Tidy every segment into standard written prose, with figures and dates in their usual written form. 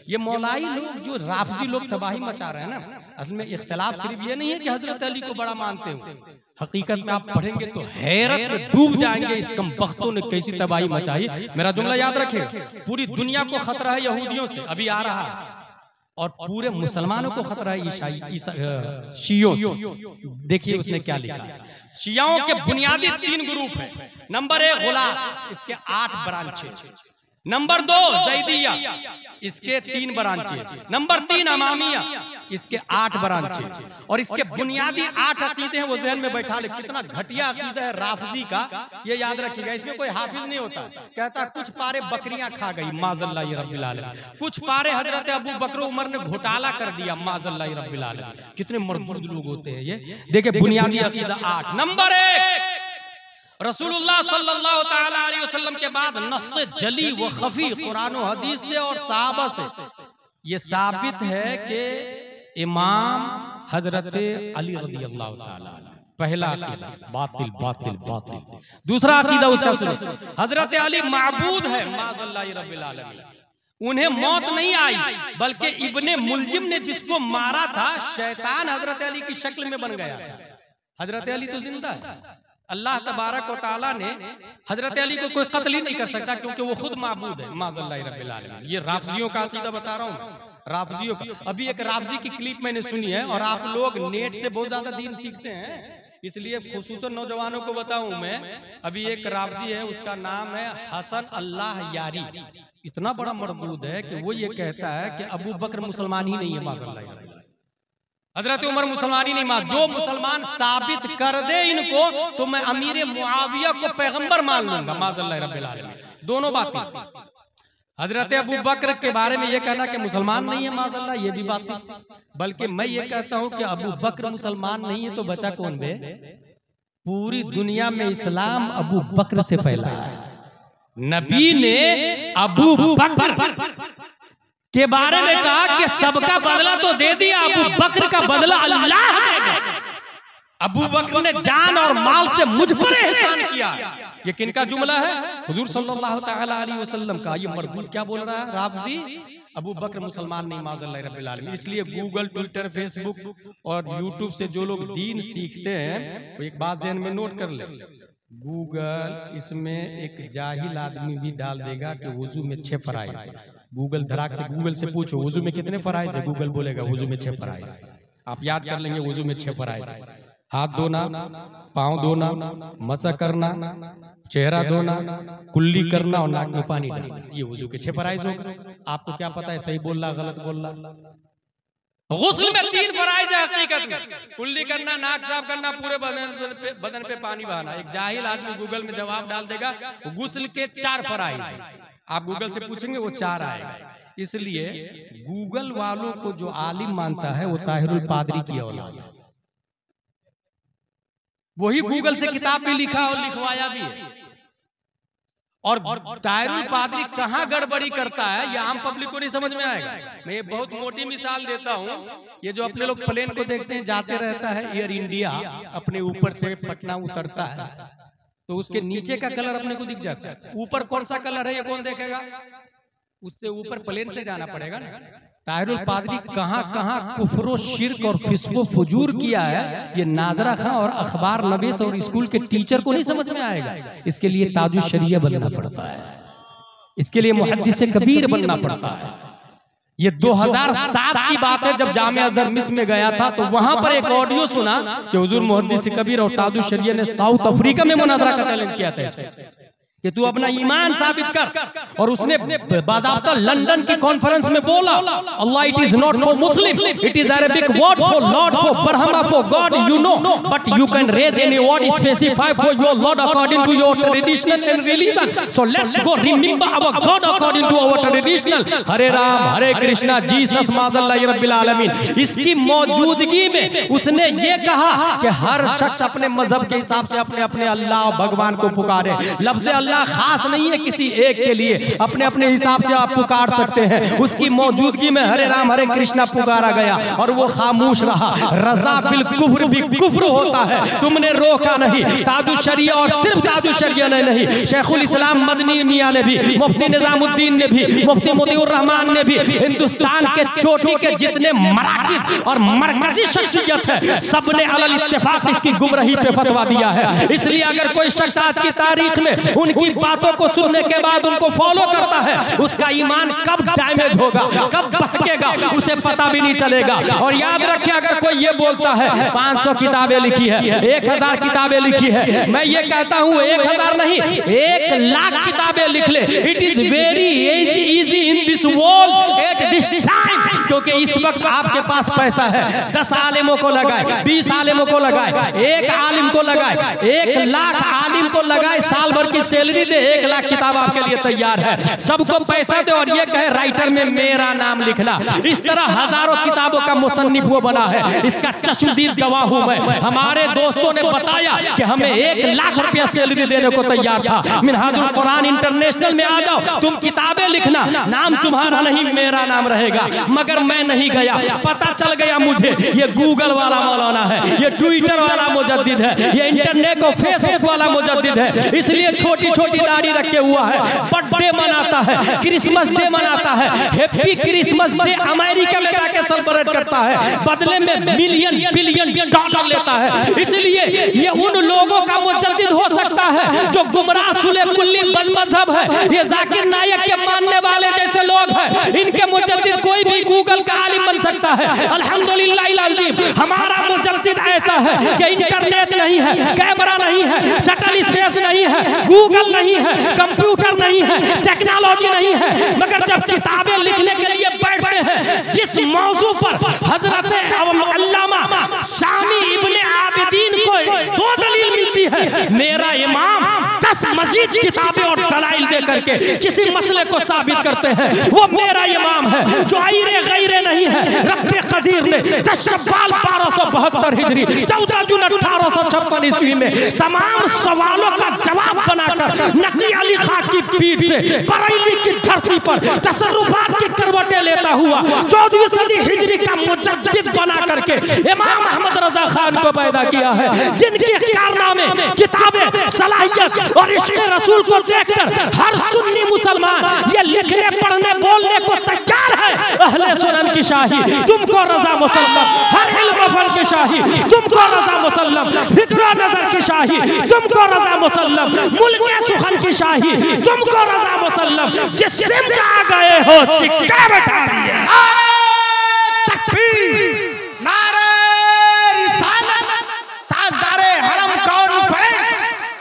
ये मौलाई लोग जो राफजी लोग तबाही मचा रहे हैं ना, असल में इख्तिलाफ सिर्फ ये नहीं है कि हजरत अली को बड़ा मानते हो, हकीकत में आप पढ़ेंगे तो हैरत में डूब जाएंगे इस कमबख्तों ने कैसी तबाही मचाई। मेरा जुमला याद रखें, पूरी दुनिया को खतरा है यहूदियों से, अभी आ रहा है, और पूरे मुसलमानों को खतरा है शियों से। देखिए उसने क्या लिखा है। शियाओं के बुनियादी 3 ग्रुप हैं। नंबर 1 गुलात, इसके 8 ब्रांचेस। नंबर 2 जैदिया, इसके 3 ब्रांचेस। नंबर 3 अमामिया, इसके 8 ब्रांचेस। और इसके बुनियादी 8 अकीदे हैं, वो ज़हन में बैठा ले। कितना घटिया अकीदा है राफजी का, ये याद रखिएगा। इसमें कोई हाफिज नहीं होता, कहता कुछ पारे बकरियां खा गई माज़ल्लाहि रब्बिल आलमीन, कुछ पारे हजरत अबू बकर उमर ने घोटाला कर दिया माज़ल्लाहि रब्बिल आलमीन। कितने मरदूद लोग होते हैं ये। देखिए बुनियादी अकीदा 8। नंबर 1 रसूलुल्लाह सल्लल्लाहु तआला अलैहि वसल्लम के बाद नस्से जली व खफी कुरान और हदीस से और सहाबा से ये साबित है कि इमाम हजरत अली रज़ियल्लाहु ताला, पहला अकीदा बातिल बातिल बातिल। दूसरा अकीदा उसका सुनो, हजरत अली माबूद है माज़ल्लाहि रब्बिल आलमीन, उन्हें मौत नहीं आई, बल्कि इब्ने मुलजिम ने जिसको मारा था शैतान हजरत अली की शक्ल में बन गया था। हजरत अली तो जिंदा है, अल्लाह तबारक व तआला ने हजरत अली को कोई कत्ल ही नहीं कर सकता, क्योंकि वो खुद माबूद है माज़ल्लाहि रब्बिल आलमीन। ये राफजियों का अकीदा बता रहा हूँ, राफजियों का। अभी एक राफजी की क्लिप मैंने सुनी है, और आप लोग नेट से बहुत ज्यादा दीन सीखते हैं, इसलिए खुसूसन नौजवानों को बताऊं मैं। अभी एक राफजी है, उसका नाम है हसन अल्लाह यारी। इतना बड़ा मरदूद है कि वो ये कहता है कि अबू बकर मुसलमान ही नहीं है माज़ल्लाहि रब्बिल आलमीन, हजरत उमर मुसलमान ही नहीं मान। जो मुसलमान साबित कर दे इनको तो मैं अमीर मुआविया को पैगंबर मान लूंगा माज़ल्लाहि रब्बिल आलमीन। दोनों बातें। हजरत अबू बकर के बारे में ये कहना कि मुसलमान नहीं है माज़ल्लाह, ये भी बात नहीं। बल्कि मैं ये कहता हूं कि अबू बकर मुसलमान नहीं है तो बचा कौन बे? पूरी दुनिया में इस्लाम अबू बकर से फैला है। नबी ने अबू बकर के बारे में कहा कि सबका बदला तो दे दिया, अबू बकर का बदला अल्लाह देगा। अबू बकर ने जान और माल से मुझ पर एहसान किया। ये किनका जुमला है? हुजूर सल्लल्लाहु तआला अलैहि वसल्लम का। ये मरदूद क्या बोल रहा है राफजी? अबू बकर मुसलमान नहीं माज़ल्लाहि रब्बिल आलमीन। इसलिए गूगल, ट्विटर, फेसबुक और यूट्यूब से जो लोग दीन सीखते हैं, वो एक बात ज़हन में नोट कर ले, गूगल इसमें एक जाहिल आदमी भी डाल देगा कि वुजू में 6 फराइज। गूगल धड़ाक से गूगल से पूछो वुजू में कितने फराइज है, गूगल बोलेगा वुजू में 6 फराइज। आप याद कर लेंगे वुजू में 6 फराइज है। हाथ धोना, पाँव धोना, मसा करना, चेहरा धोना, कुल्ली करना और नाक में पानी डालना, ये वुजू के 6 फराइज होगा। आपको क्या पता है सही बोल रहा गलत बोल रहा? गुस्ल में 3 फराइज है हकीकत में, कुल्ली करना, नाक साफ करना, पूरे बदन पे पानी बहाना। एक जाहिल आदमी गूगल में जवाब डाल देगा गुस्ल के 4 फराइज है। आप गूगल से पूछेंगे वो 4 आएगा। इसलिए गूगल वालों को जो आलिम मानता है वो ताहिरुल पादरी की औलाद है। वही गूगल से किताब भी लिखा और लिखवाया भी है। और ताहिरुल पादरी कहाँ गड़बड़ी करता है ये आम पब्लिक को नहीं समझ में आएगा। मैं ये बहुत मोटी मिसाल देता हूँ। ये जो अपने लोग प्लेन को देखते हैं जाते रहता है एयर इंडिया, अपने ऊपर से पटना उतरता है तो उसके नीचे का कलर अपने को दिख जाता है, ऊपर कौन सा कलर है ये कौन देखेगा? उससे ऊपर प्लेन से जाना पड़ेगा ना। ताहिरुल पादरी कहाँ कहाँ कुफ्र, शिर्क और फिस्को फुजूर किया है ये नाजरा खां और अखबार नवीस और स्कूल के टीचर को नहीं समझ में आएगा। इसके लिए ताजुल शरिया बनना पड़ता है, इसके लिए मुहद्दिस कबीर बनना पड़ता है। ये 2007 की बात है जब जामिया अज़हर मिस्र में गया था तो वहां पर एक ऑडियो सुना कि हुजूर मुहद्दिस कबीर और ताजुल शरिया ने साउथ अफ्रीका में मुनाजरा का चैलेंज किया था कि तू अपना ईमान साबित कर। और उसने बाज़ाब्ता लंदन की कॉन्फ्रेंस में बोला Allah it is not for Muslim, it is Arabic word for lord, for Brahma, for god, you know, but you can raise any word specify for your lord according to your traditional and religion, so let's go remember our god according to our traditional, Hare Ram Hare Krishna Jesus माज़ल्लाहि रब्बिल आलमीन। इसकी मौजूदगी में उसने ये कहा कि हर शख्स अपने मजहब के हिसाब से अपने अपने अल्लाह भगवान को पुकारे। लफ्ज़ अल्लाह खास नहीं है किसी एक के लिए, अपने अपने हिसाब से आप पुकार सकते हैं। उसकी मौजूदगी में हरे राम हरे कृष्णा पुकारा गया और वो खामोश रहा। रजा बिल कुफ्र भी कुफ्र होता है, तुमने रोका नहीं। ताजुश शरिया और सिर्फ ताजुश शरिया ने नहीं, शेखुल इस्लाम मदनी मियां ने भी, मुफ्ती निजामुद्दीन ने भी, मुफ्ती मोतिउर रहमान ने भी, हिंदुस्तान के चोटी के जितने मराकिज और मरकजी शख्सियत है, सबने अलल इत्तेफाक इसकी गुमराही पे फतवा दिया है। इसलिए अगर कोई शख्स आज की तारीख में उनकी बातों को सुनने के बाद उनको फॉलो करता है, उसका ईमान कब डैमेज होगा, कब बहकेगा, उसे पता भी नहीं चलेगा। और याद रखिए, अगर कोई ये बोलता है 500 किताबें लिखी है, 1000 किताबें लिखी है, मैं ये कहता हूँ 1000 नहीं 1,00,000 किताबें लिख ले। It is very easy in this world at this time, क्योंकि इस वक्त आपके पास पैसा है। 10 आलिमों को लगाए, 20 आलिमों को लगाए, 1 आलिम को लगाए, 1,00,000 आलिम को लगाए, साल भर की सैलरी दे, 1,00,000 किताब आपके लिए तैयार है। सबको पैसा दे और ये कहे राइटर में मेरा नाम लिखना। इस तरह हजारों किताबों का मुसन्निफ वो बना है, इसका चश्मदीद गवाह हूं मैं। हमारे दोस्तों ने बताया कि हमें 1,00,000 रुपया सैलरी देने को तैयार था। मिनहाजुल कुरान इंटरनेशनल में आ जाओ, तुम किताबें लिखना, नाम तुम्हारा नहीं मेरा नाम रहेगा। मगर मैं नहीं गया, पता चल गया मुझे ये गूगल वाला मौलाना है, ये ट्विटर वाला मुजद्दिद है, ये इंटरनेट और फेसबुक वाला मुजद्दिद है। इसलिए छोटी छोटी दाढ़ी रखे हुआ है, बर्थडे मनाता है, क्रिसमस डे मनाता है, हैप्पी क्रिसमस डे अमेरिका में जाके सेलिब्रेट करता है, बदले में मिलियन बिलियन डॉलर लेता है। इसलिए ये उन लोगों का मुजद्दिद हो सकता है जो गुमराह सुले कुल्ली बदमज़हब है। ये जाकिर नायक के मानने वाले जैसे लोग हैं, इनके मुजद्दिद कोई भी गूगल का आलिम बन सकता है। अल्हम्दुलिल्लाह अज़ीम, हमारा मुजद्दिद ऐसा है कि इंटरनेट नहीं है, कैमरा नहीं है, शटल स्पेस नहीं है, गूगल नहीं है, कंप्यूटर नहीं है, टेक्नोलॉजी नहीं है, मगर जब किताबें लिखने के लिए बैठते हैं, जिस मौजू पर हजरत अल्लामा शामी इब्ने आबिदीन को 2 दलील मिलती है, मेरा इमाम 10 मजीद किताबें और दलाइल दे करके किसी मसले को साबित करते हैं, वो मेरा इमाम है जो आयरे गैरे नहीं है। रब्बे कदीर ने 10 शव्वाल 1272 हिजरी 14 जून 1856 ईस्वी में तमाम सवालों का जवाब बनाकर नकी अली खां की पीठ से बरेली की धरती पर तसर्रुफात की करवटें लेता हुआ 14वीं सदी हिजरी का मुजद्दिद बना करके इमाम अहमद रजा खान को पैदा किया है, जिनके कारनामे, किताबें, सलाहियत और इश्क़ रसूल को देखकर हर सुन्नी मुसलमान ये लिखने पढ़ने बोलने को तैयार है। अहले सुनन की शाही तुमको रजा मुसल्लम, हर इल्म फन की शाही तुमको रजा मुसल्लम, फिक्र नजर की शाही तुमको रजा मुसल्लम, मुल्क सुखन की शाही तुमको रजा मुसल्लम। जिस सिमत आ गए हो सिक्का बैठा दिया। नारे रिसालत, ताजदारे हरम कॉन्फ्रेंस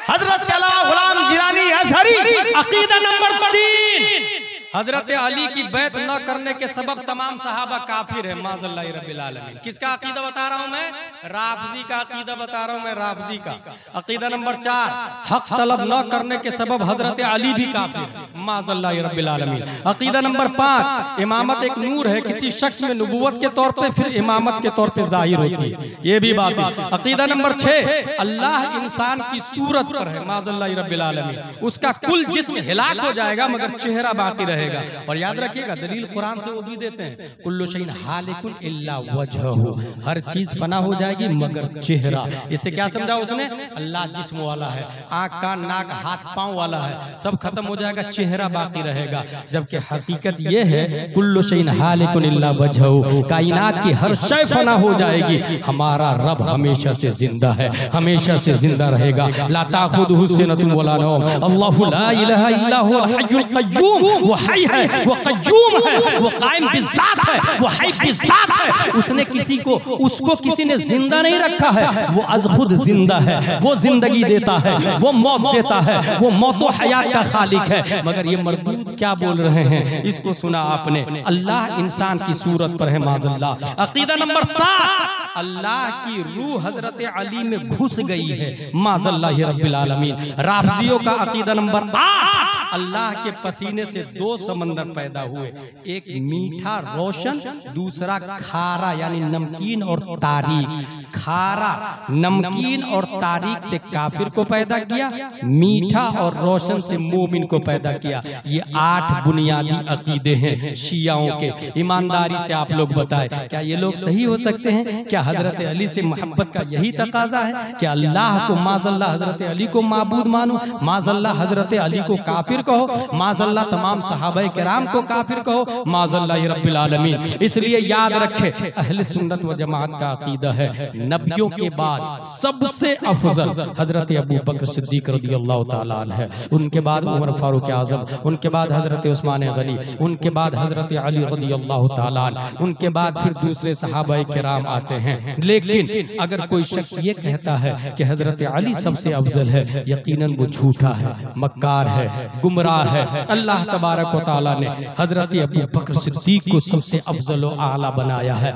हजरत अला गुलाम जिलानी अज़हरी। अकीदा नंबर 3, हजरत अली की बैत न करने के सबब तमाम सहाबा काफिर है, माज़ल्लाहि रब्बिल आलमीन। किसका अकीदा बता रहा हूं मैं? राफ़ज़ी का अकीदा बता रहा हूं मैं, राफ़ज़ी का। अकीदा नंबर 4, हक तलब न करने के सबब हजरत अली भी काफिर है, माज़ल्लाहि रब्बिल आलमीन। अकीदा नंबर 5, इमामत एक नूर है, किसी शख्स में नबूवत के तौर पे फिर इमामत के तौर पे जाहिर होती है, ये भी बात है। अकीदा नंबर 6, अल्लाह इंसान की सूरत पर है, माज़ल्लाहि रब्बिल आलमीन। उसका कुल जिस्म हिलाक हो जाएगा मगर चेहरा बाकी रहेगा। और याद रखिएगा, दलील कुरान से वो भी देते हैं, कुल्लु शैइन हालिकुन इल्ला वजहहु, हर चीज फना हो जाएगी मगर चेहरा। इससे क्या समझा उसने? अल्लाह जिस्म वाला है, आंख कान नाक हाथ पांव वाला है, सब खत्म हो जाएगा, चेहरा बाकी रहेगा। जबकि हकीकत ये है कुल्लु शैइन हालिकुन इल्ला वजहहु, कायनात की हर शय फना हो जाएगी, हमारा रब हमेशा से जिंदा है, हमेशा से जिंदा रहेगा। ला ताखुदुहु सिनतुन वला नौम, अल्लाहु ला इलाहा इल्ला हुवल हय्युल क़य्यूम, वो हय है, वो क़य्यूम है, वो कायम बिज़ात है, वो हय बिज़ात है। उसने किसी को, उसको किसी ने जिंदा नहीं रखा है, वो अज़ खुद जिंदा है, वो जिंदगी देता है, वो मौत देता है, वो मौत व हयात का खालिक है। मगर ये मरदूद क्या बोल रहे हैं, इसको सुना आपने? अल्लाह इंसान की सूरत पर है, माज़ल्लाह। अकीदा नंबर 7, अल्लाह की रूह हजरत अली में घुस गई है, माज़ल्लाहि रब्बिल आलमीन। राफ़ज़ियों का अकीदा नंबर 8, अल्लाह के पसीने से दो समंदर पैदा हुए, एक मीठा रोशन, दूसरा खारा यानी नमकीन और तारीक। खारा नमकीन और तारीक से काफिर को पैदा किया, मीठा और रोशन से मोमिन को पैदा किया। ये 8 बुनियादी अकीदे हैं शियाओं के। ईमानदारी से आप लोग बताएं, क्या ये लोग सही हो सकते हैं? क्या हजरत अली से मोहब्बत का यही तकाजा है कि अल्लाह को माज़अल्लाह हजरत अली को माबूद मानो, माज़अल्लाह हजरत अली को काफिर कहो, माज़अल्लाह तमाम सहाबाए किराम को काफिर कहो, माज़अल्लाह रब्बिल आलमीन। इसलिए याद रखे, अहले सुन्नत व जमात का अकीदा है नबियों के बाद सबसे अफजल हजरत अबू बकर सिद्दीक रज़ियल्लाहु ताला अन्हु है, उनके बाद उमर फारूक आज़म, उनके बाद हजरत उस्मान गनी, उनके बाद हजरत अली रज़ियल्लाहु ताला अन्हु, उनके बाद फिर दूसरे सहाबाए किराम आते हैं। लेकिन अगर कोई शख्स ये कहता है कि हजरत अली सबसे अफजल है, यकीनन वो झूठा है, मक्कार है, गुमराह है। अल्लाह तबारक व तआला ने हजरत अबू बकर सिद्दीक को सबसे अफजल व आला बनाया है।